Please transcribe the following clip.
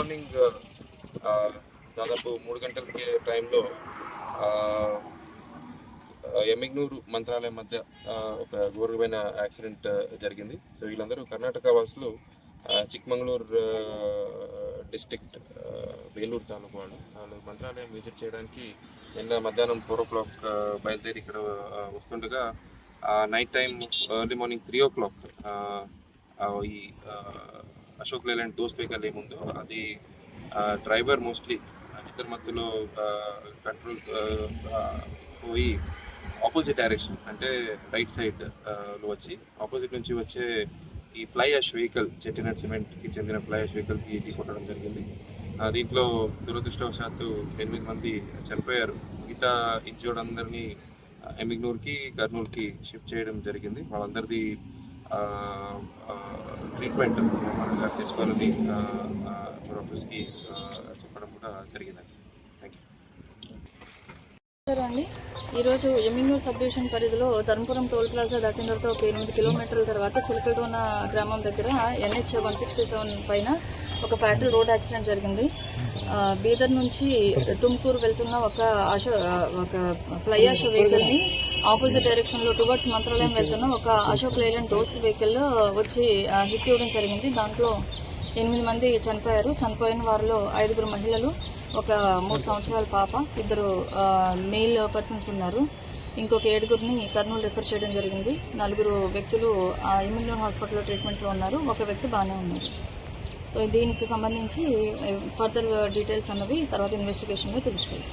Morning దాదాపు 3 గంటలకి టైంలో ఎమ్మిగ్నూరు మంత్రాలయం మధ్య ఒక ఘోరమైన యాక్సిడెంట్ జరిగింది. సో వీళ్ళందరూ కర్ణాటక వాసులు, చిక్మంగళూరు డిస్ట్రిక్ట్ వేలూరు తాలూకు వాళ్ళు మంత్రాలయం విజిట్ చేయడానికి నిన్న మధ్యాహ్నం 4 o'clock బయలుదేరి ఇక్కడ వస్తుండగా night time early morning 3 o'clock ఈ అశోక్ లేలాండ్ దోస్త్ వెహికల్ ఏముందో అది డ్రైవర్ మోస్ట్లీ నిద్ర మత్తులో కంట్రోల్ పోయి ఆపోజిట్ డైరెక్షన్ అంటే రైట్ సైడ్ లో వచ్చి ఆపోజిట్ నుంచి వచ్చే ఈ ఫ్లై యాష్ వెహికల్ చెట్టినట్ సిమెంట్కి చెందిన ఫ్లై యాష్ వెహికల్కి ఢీకొట్టడం జరిగింది. దీంట్లో దురదృష్టవశాత్తు 8 మంది చనిపోయారు. మిగతా ఇంజూర్డ్ అందరినీ ఎమ్మిగ్నూర్కి, కర్నూలుకి షిఫ్ట్ చేయడం జరిగింది. వాళ్ళందరిది ట్రీట్మెంట్ మనగా చేసుకోవాలని డాక్టర్స్కి చెప్పడం కూడా జరిగిందండి. Thank you. అండి, ఈరోజు ఎమ్మిగ్నూర్ సబ్ డివిజన్ పరిధిలో ధర్మపురం టోల్ ప్లాజా దాటిన తర్వాత ఒక 8 కిలోమీటర్ల తర్వాత చిలకలటోన గ్రామం దగ్గర NH 167 పైన ఒక ఫ్యాటల్ రోడ్ యాక్సిడెంట్ జరిగింది. బీదర్ నుంచి తుమ్కూరు వెళ్తున్న ఒక ఫ్లై యాష్ వెహికల్ ని ఆపోజిట్ డైరెక్షన్ లో టువర్డ్స్ మంత్రాలయం వెళ్తున్న ఒక అశోక్ లేలాండ్ దోస్త్ వెహికల్ వచ్చి హిట్ ఇవ్వడం జరిగింది. దాంట్లో 8 మంది చనిపోయారు. చనిపోయిన వారిలో 5 మహిళలు, ఒక 3 సంవత్సరాల పాప, 2 మేల్ పర్సన్స్ ఉన్నారు. ఇంకొక 7 కర్నూలు రిఫర్ చేయడం జరిగింది. 4 వ్యక్తులు ఎమ్మిగ్నూర్ హాస్పిటల్లో ట్రీట్మెంట్లో ఉన్నారు. ఒక వ్యక్తి బాగానే ఉన్నారు. సో దీనికి సంబంధించి ఫర్దర్ డీటెయిల్స్ అన్నవి తర్వాత ఇన్వెస్టిగేషన్లో తెలుస్తాయి.